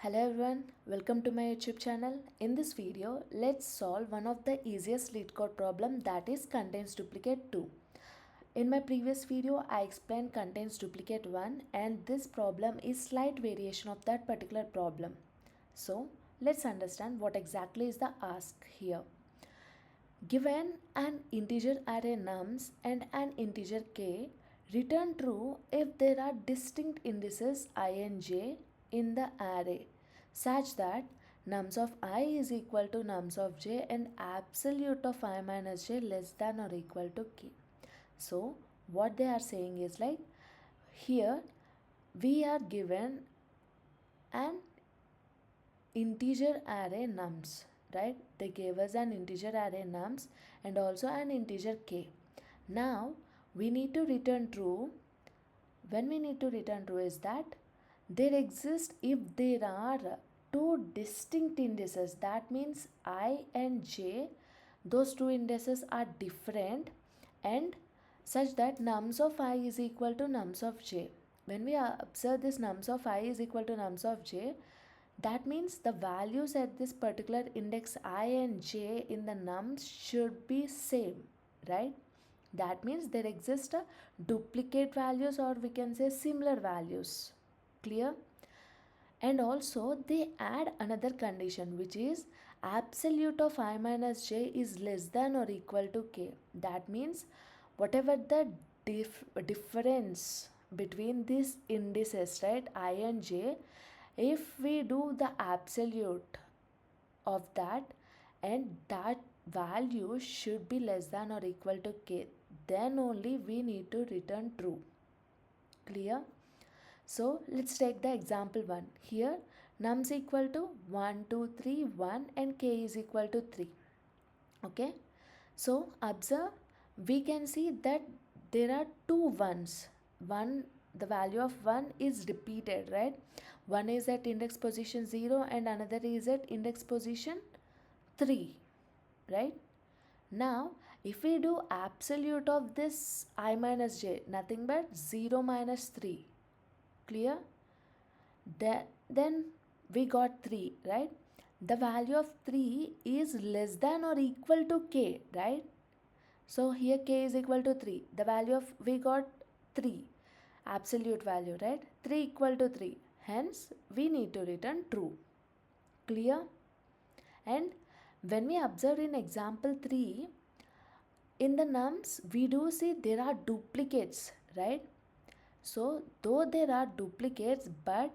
Hello everyone, welcome to my YouTube channel. In this video, let's solve one of the easiest leet code problem, that is contains duplicate 2. In my previous video, I explained contains duplicate 1 and this problem is slight variation of that particular problem. So, let's understand what exactly is the ask here. Given an integer array nums and an integer k, return true if there are distinct indices I and j in the array such that nums of I is equal to nums of j and absolute of I minus j less than or equal to k. So what they are saying is like, here we are given an integer array nums, right? They gave us an integer array nums and also an integer k. Now we need to return true. When we need to return true is that there exist if there are two distinct indices. That means I and j, those two indices are different and such that nums of I is equal to nums of j. When we observe this nums of I is equal to nums of j, that means the values at this particular index I and j in the nums should be same, right? That means there exist a duplicate values, or we can say similar values. Clear? And also they add another condition, which is absolute of I minus j is less than or equal to k. That means whatever the difference between these indices, right, I and j, if we do the absolute of that and that value should be less than or equal to k, then only we need to return true. Clear? So let's take the example 1. Here nums equal to 1, 2, 3, 1 and k is equal to 3. Okay. So observe, we can see that there are two ones. One, the value of 1 is repeated, right? One is at index position 0 and another is at index position 3, right? Now if we do absolute of this I minus j, nothing but 0 minus 3. Clear? Then we got 3, right? The value of 3 is less than or equal to k, right? So here k is equal to 3. The value of, we got 3, absolute value, right? 3 equal to 3. Hence we need to return true. Clear? And when we observe in example 3, in the nums we do see there are duplicates, right? So though there are duplicates, but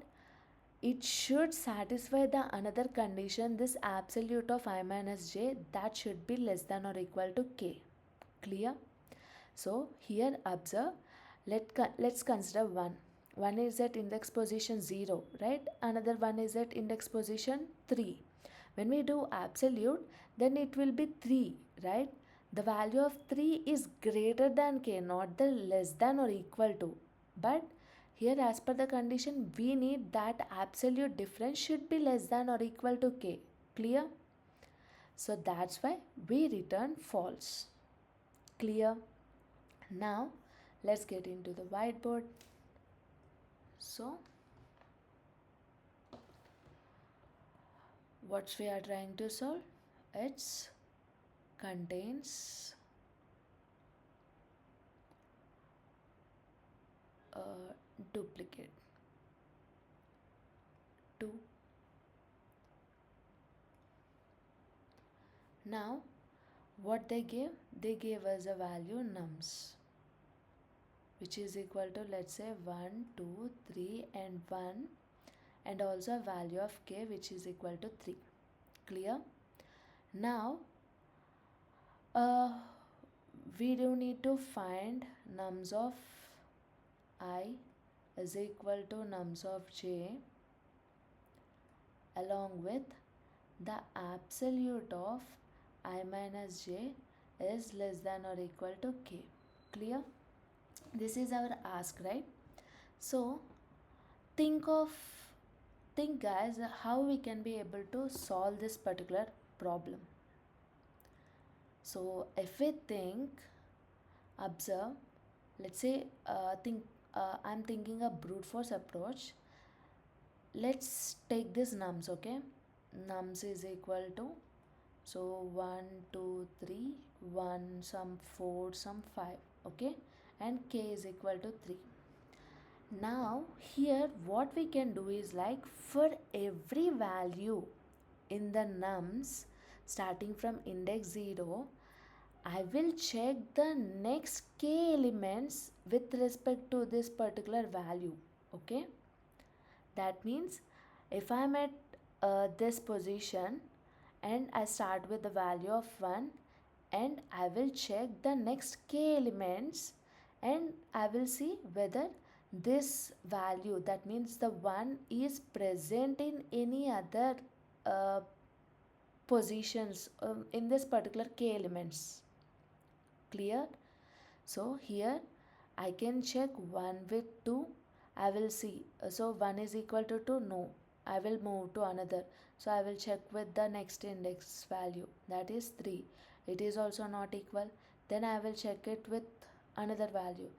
it should satisfy the another condition, this absolute of I minus j, that should be less than or equal to k. Clear? So here observe, let's consider one. One is at index position 0, right? Another one is at index position 3. When we do absolute, then it will be 3, right? The value of 3 is greater than k, not the less than or equal to. But here as per the condition, we need that absolute difference should be less than or equal to k. Clear? So that's why we return false. Clear? Now let's get into the whiteboard. So what we are trying to solve? It's contains duplicate 2. Now what they gave us a value nums, which is equal to, let's say, 1, 2, 3 and 1, and also a value of k which is equal to 3. Clear? Now we do need to find nums of I is equal to nums of j along with the absolute of I minus j is less than or equal to k. Clear? This is our ask, right? So think guys, how we can be able to solve this particular problem. So if we think, observe, let's say I'm thinking a brute force approach. let's take this nums, okay? Nums is equal to, so 1 2 3 1 some 4 some 5, okay, and k is equal to 3. Now here what we can do is, like, for every value in the nums starting from index 0, I will check the next k elements with respect to this particular value, okay? That means if I'm at this position and I start with the value of 1, and I will check the next k elements, and I will see whether this value, that means the 1, is present in any other uh, positions in this particular k elements. Clear? So here I can check 1 with 2. I will see. So 1 is equal to 2. No. I will move to another. So I will check with the next index value. That is 3. It is also not equal. Then I will check it with another value.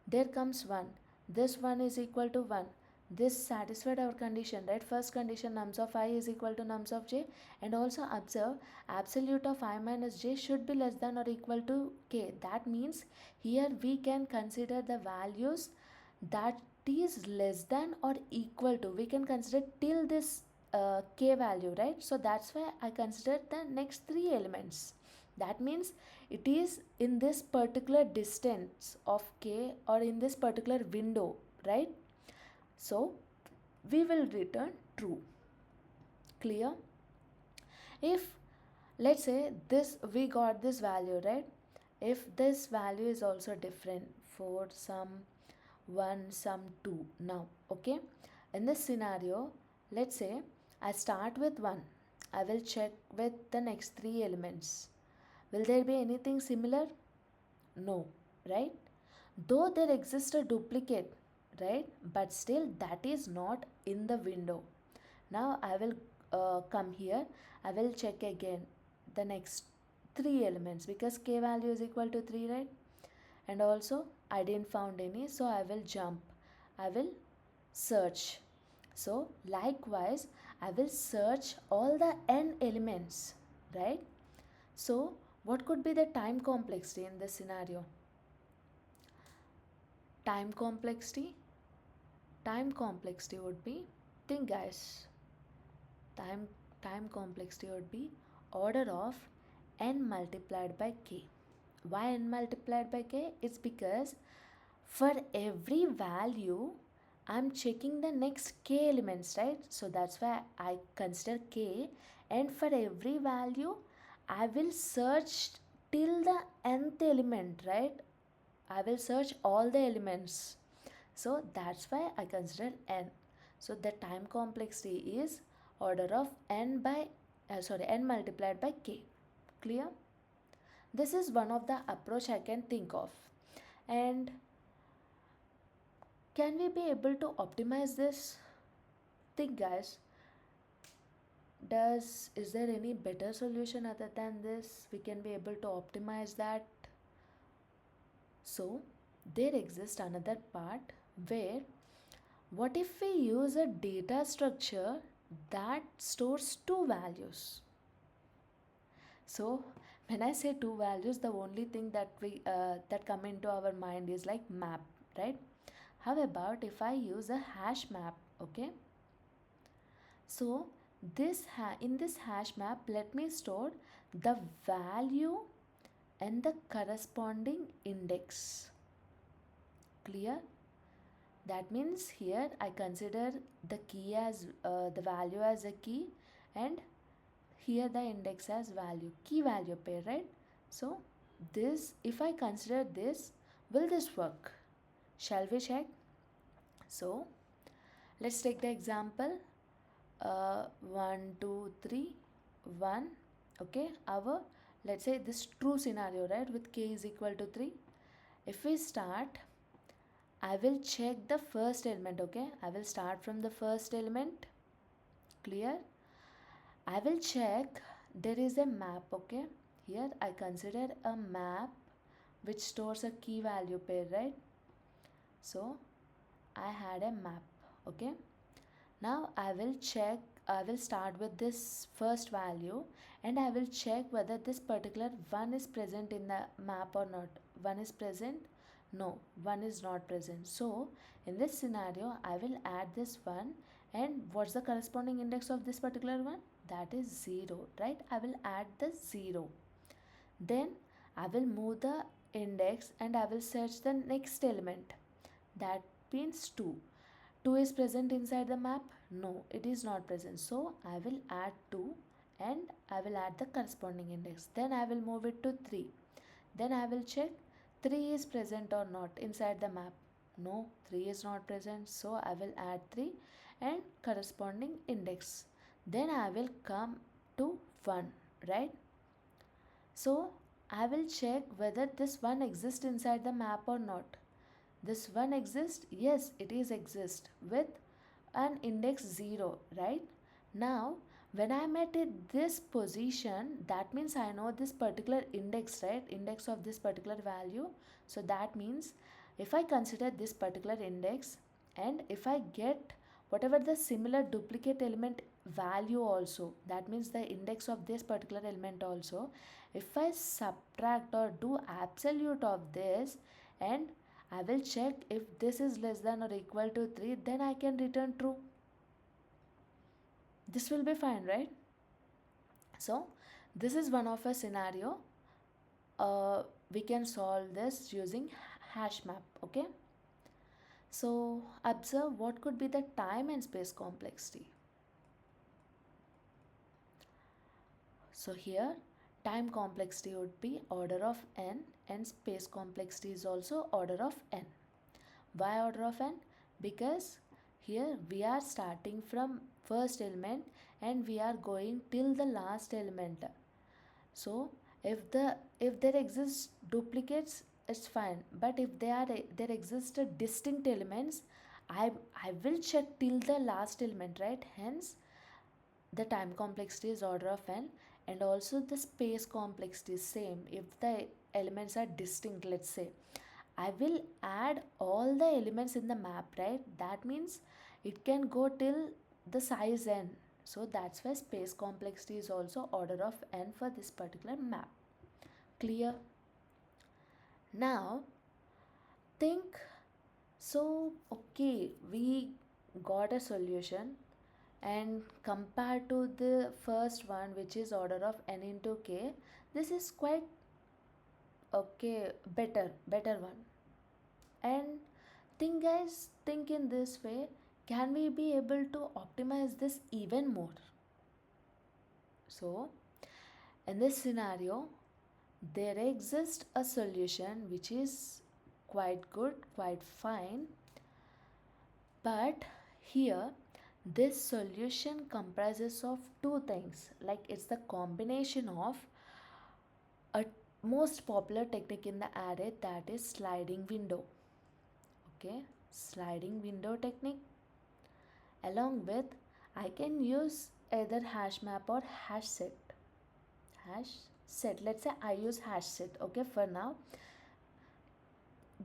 There comes 1. This 1 is equal to 1. This satisfied our condition, right? First condition, nums of I is equal to nums of j. And also observe, absolute of I minus j should be less than or equal to k. That means here we can consider the values that is less than or equal to. We can consider till this k value, right? So that's why I consider the next 3 elements. That means it is in this particular distance of k, or in this particular window, right? So we will return true. Clear? If, let's say, this we got this value, right? If this value is also different for some 1 some 2 now, okay, in this scenario, let's say I start with 1. I will check with the next 3 elements. Will there be anything similar? No, right? Though there exists a duplicate, right? But still that is not in the window. Now I will come here. I will check again the next 3 elements, because k value is equal to 3, right? And also I didn't found any, so I will jump. I will search. So likewise I will search all the n elements, right? So what could be the time complexity in this scenario? Time complexity? Time complexity would be, think guys, time complexity would be order of n multiplied by k. Why n multiplied by k? It's because for every value I'm checking the next k elements, right? So that's why I consider k, and for every value I will search till the nth element, right? I will search all the elements. So that's why I consider n. So the time complexity is order of n multiplied by k. Clear? This is one of the approach I can think of. And can we be able to optimize this? Think guys, is there any better solution other than this? We can be able to optimize that. So there exists another part where, what if we use a data structure that stores 2 values? So when I say 2 values, the only thing that come into our mind is like map, right? How about if I use a hash map, okay? So in this hash map, let me store the value and the corresponding index. Clear? That means here I consider the key as the value as a key, and here the index as value, key value pair, right? So this, if I consider this, will this work? Shall we check? So let's take the example 1 2 3 1, okay, our, let's say this true scenario, right, with k is equal to 3. If we start, I will check the first element, okay? I will start from the first element. Clear? I will check, there is a map, okay? Here I consider a map which stores a key value pair, right? So I had a map, okay? Now I will start with this first value and I will check whether this particular 1 is present in the map or not. 1 is present? No, 1 is not present. So in this scenario, I will add this 1, and what's the corresponding index of this particular one? That is 0, right? I will add the 0. Then I will move the index and I will search the next element. That means 2. 2 is present inside the map? No, it is not present. So I will add 2 and I will add the corresponding index. Then I will move it to 3. Then I will check 3 is present or not inside the map. No, 3 is not present. So I will add 3 and corresponding index. Then I will come to 1, right? So I will check whether this 1 exists inside the map or not. This 1 exists? Yes, it is exist with an index 0, right? Now when I'm at this position, that means I know this particular index, right? Index of this particular value. So that means if I consider this particular index and if I get whatever the similar duplicate element value also, that means the index of this particular element also, if I subtract or do absolute of this and I will check if this is less than or equal to 3, then I can return true. This will be fine, right? So this is one of a scenario. We can solve this using hash map, okay? So observe what could be the time and space complexity. So here time complexity would be order of n and space complexity is also order of n. Why order of n? Because here we are starting from first element and we are going till the last element. So if there exist duplicates, it's fine, but if there exist distinct elements, I will check till the last element, right? Hence the time complexity is order of n, and also the space complexity is same. If the elements are distinct, let's say I will add all the elements in the map, right? That means it can go till the size n. So that's why space complexity is also order of n for this particular map. Clear? Now think, so okay, we got a solution, and compared to the first one, which is order of n into k, this is quite okay, better one. And think guys, think in this way, can we be able to optimize this even more? So in this scenario, there exists a solution which is quite good, quite fine, but here this solution comprises of two things, like it's the combination of a most popular technique in the array, that is sliding window. Okay, sliding window technique, along with I can use either hash map or hash set. Let's say I use hash set, okay, for now,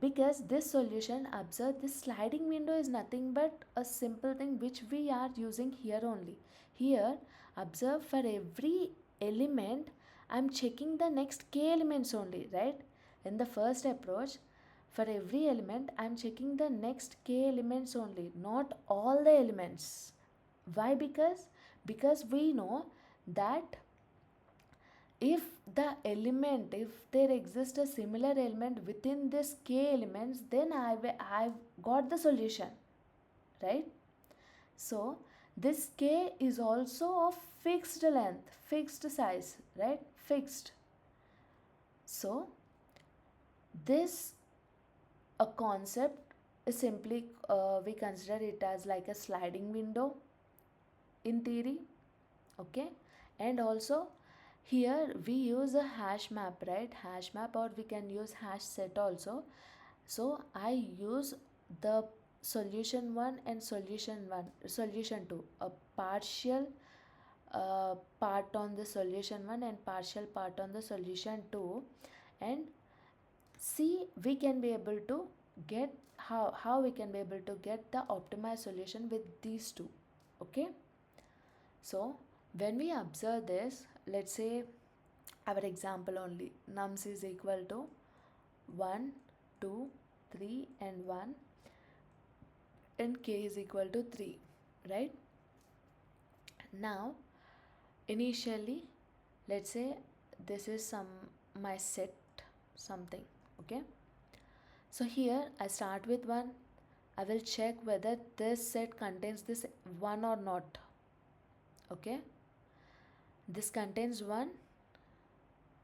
because this solution, observe, this sliding window is nothing but a simple thing which we are using here only. Here observe, for every element I'm checking the next k elements only, right? In the first approach, for every element I'm checking the next k elements only, not all the elements. Why? Because we know that if there exists a similar element within this k elements, then I've got the solution, right? So this k is also of fixed length, fixed size, right? Fixed. So this a concept is simply we consider it as like a sliding window in theory, okay? And also here we use a hash map, right? Hash map, or we can use hash set also. So I use the solution 1 and solution 2, a partial part on the solution 1 and partial part on the solution 2, and see we can be able to get how we can be able to get the optimized solution with these two. Okay, so when we observe this, let's say our example only, nums is equal to 1, 2, 3 and 1, and k is equal to 3, right? Now initially, let's say this is some my set something. Okay, so here I start with 1. I will check whether this set contains this 1 or not. Okay, this contains 1,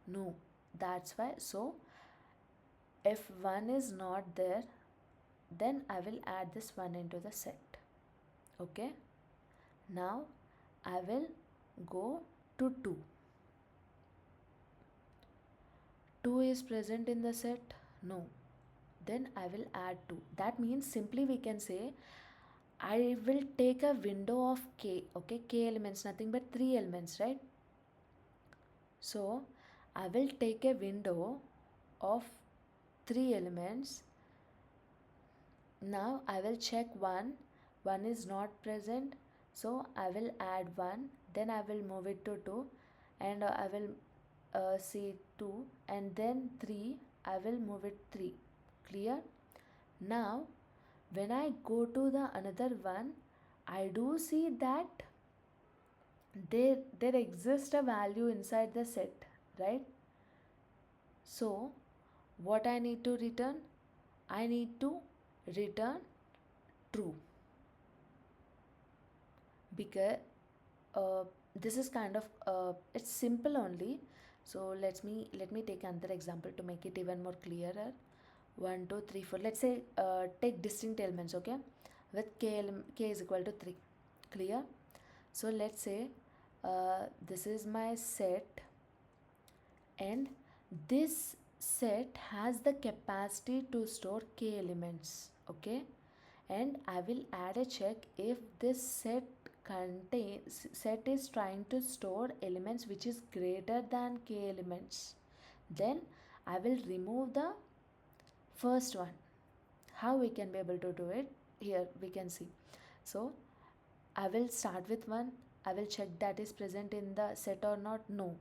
no, that's why. So if 1 is not there, then I will add this 1 into the set. Okay, now I will go to 2. 2 is present in the set, no, then I will add 2. That means simply we can say I will take a window of k. Okay, k elements, nothing but 3 elements, right? So I will take a window of 3 elements. Now I will check 1. 1 is not present, so I will add 1. Then I will move it to 2, and I will see 2, and then 3. I will move it 3. Clear? Now when I go to the another one, I do see that there exists a value inside the set, right? So what I need to return? I need to return true, because this is kind of it's simple only. So let me take another example to make it even more clearer. 1 2 3 4, let's say take distinct elements. Okay, with k is equal to 3. Clear? So let's say this is my set, and this set has the capacity to store k elements. Okay, and I will add a check if this set is trying to store elements which is greater than k elements, then I will remove the first one. How we can be able to do it? Here we can see. So I will start with 1. I will check that is present in the set or not, no,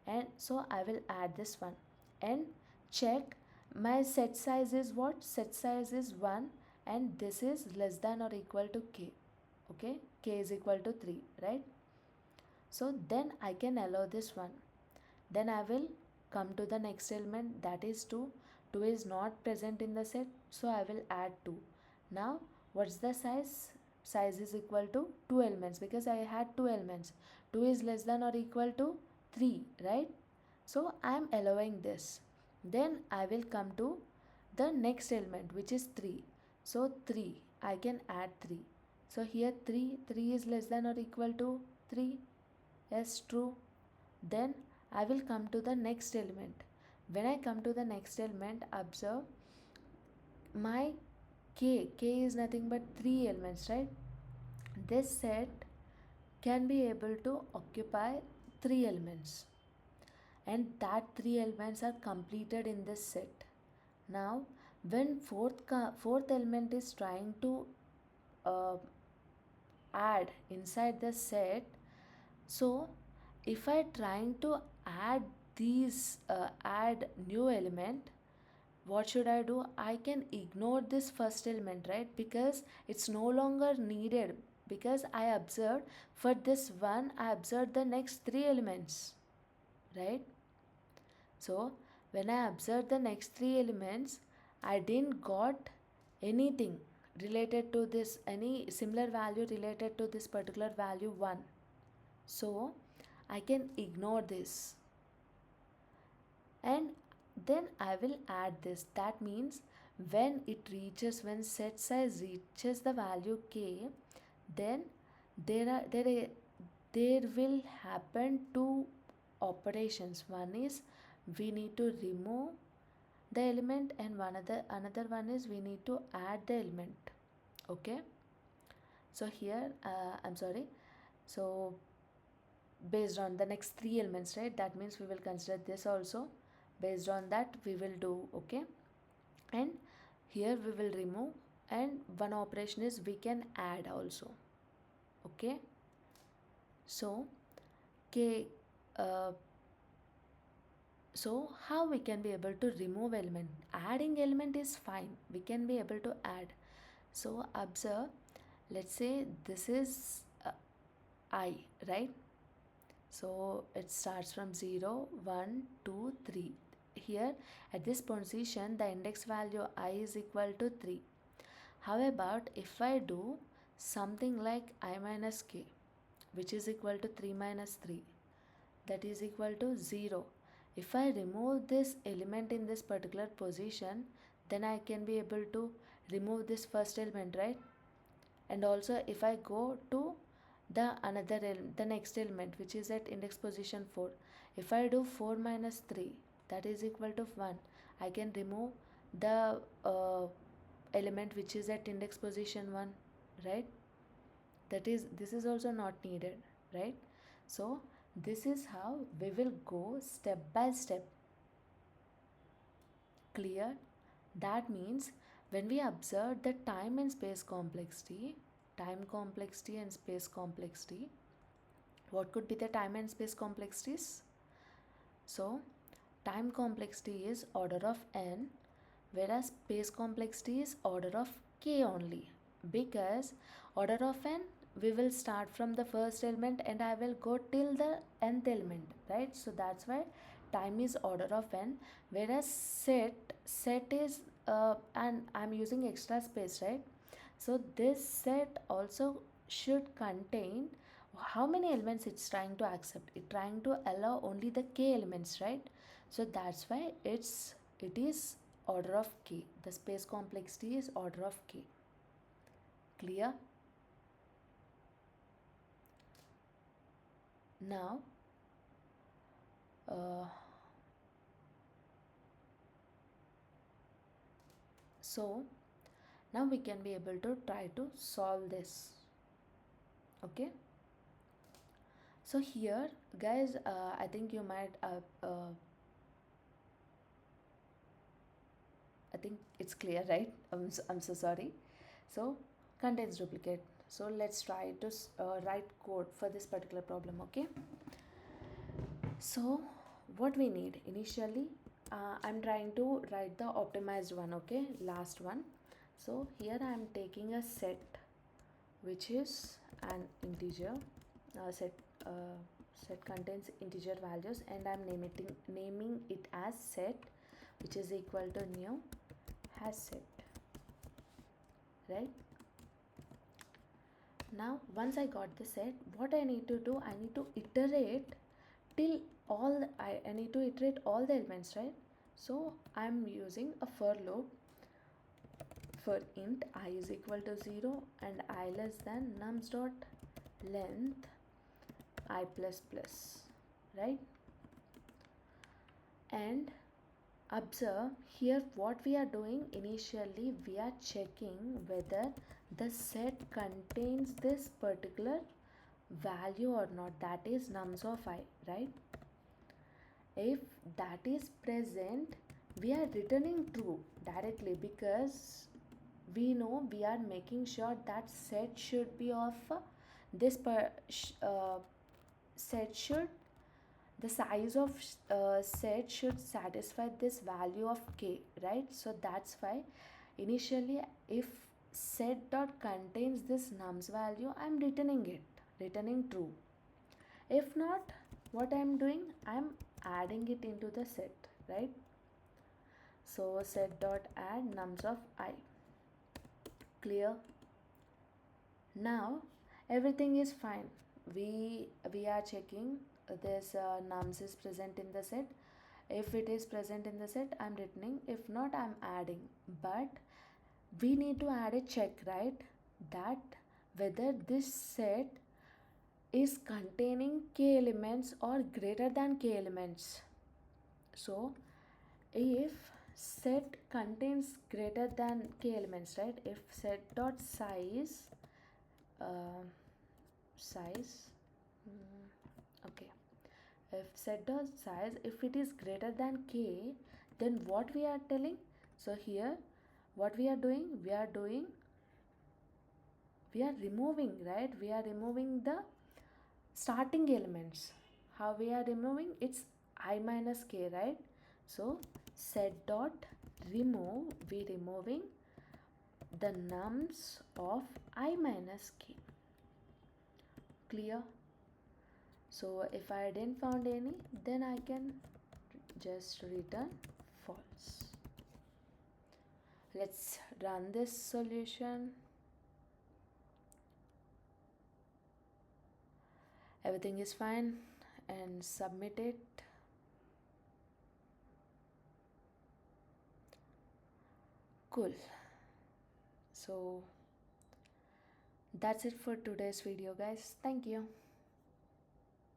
and so I will add this 1 and check my set size is what? Set size is 1, and this is less than or equal to k. Okay, k is equal to 3, right? So then I can allow this 1. Then I will come to the next element, that is 2. 2 is not present in the set, so I will add 2. Now what's the size? Size is equal to 2 elements, because I had 2 elements. 2 is less than or equal to 3, right? So I am allowing this. Then I will come to the next element, which is 3. So 3, I can add 3. So here 3 is less than or equal to 3. Yes, true. Then I will come to the next element. When I come to the next element, observe my k is nothing but 3 elements, right? This set can be able to occupy 3 elements, and that 3 elements are completed in this set. Now when fourth element is trying to uh, add inside the set, so if I trying to add add new element, what should I do? I can ignore this first element, right? Because it's no longer needed, because I observed for this one, I observed the next 3 elements, right? So when I observed the next 3 elements, I didn't got anything related to this, any similar value related to this particular value 1. So I can ignore this, and then I will add this. That means when set size reaches the value k, then there will happen two operations. One is we need to remove the element, and another one is we need to add the element. Okay, so here I'm sorry, so based on the next 3 elements, right? That means we will consider this also. Based on that we will do. Okay, and here we will remove, and one operation is we can add also. Okay, so k uh, so how we can be able to remove element? Adding element is fine, we can be able to add. So observe, let's say this is I, right? So it starts from 0, 1, 2, 3. Here at this position the index value I is equal to 3. However, if I do something like I minus k, which is equal to 3 minus 3, that is equal to 0. If I remove this element in this particular position, then I can be able to remove this first element, right? And also if I go to the next element which is at index position 4, if I do 4 minus 3, that is equal to 1, I can remove the element which is at index position 1, right? That is, this is also not needed, right? So this is how we will go step by step. Clear? That means when we observe the time and space complexity, and space complexity, what could be the time and space complexities? So time complexity is order of n, whereas space complexity is order of k only, because order of n, we will start from the first element and I will go till the nth element, right? So that's why time is order of n, whereas set is and I'm using extra space, right? So this set also should contain how many elements it's trying to accept. It trying to allow only the k elements, right? So that's why it is order of k. The space complexity is order of k. Clear? Now uh, so now we can be able to try to solve this. Okay, so here guys, I think you might I think it's clear, right? I'm so sorry. So contains duplicate. So let's try to write code for this particular problem. Okay, so what we need initially, I'm trying to write the optimized one. Okay, last one. So here I'm taking a set which is an integer set. Set contains integer values and I'm naming it as set, which is equal to new has set, right? Now once I got the set, what I need to do, I need to iterate till I need to iterate all the elements, right? So I'm using a for loop for int I is equal to 0 and I less than nums dot length I plus plus, right? And observe here what we are doing initially, we are checking whether the set contains this particular value or not, that is nums of I, right? If that is present, we are returning true directly, because we know we are making sure that set should be of this set should, the size of set should satisfy this value of k, right? So that's why initially if set dot contains this nums value, I'm returning true. If not, what I'm doing, I'm adding it into the set, right? So set dot add nums of I. Clear? Now everything is fine. We are checking this nums is present in the set. If it is present in the set, I'm returning. If not, I'm adding. But we need to add a check, right? That whether this set is containing k elements or greater than k elements. So if set contains greater than k elements, right? If set dot size uh, size okay, if set dot size, if it is greater than k, then what we are telling? So here what we are doing, we are removing, right? We are removing the starting elements. How we are removing? It's I minus k, right? So set dot remove, we removing the nums of I minus k. Clear? So if I didn't found any, then I can just return false. Let's run this solution. Everything is fine, and submit it. Cool. So that's it for today's video, guys. Thank you.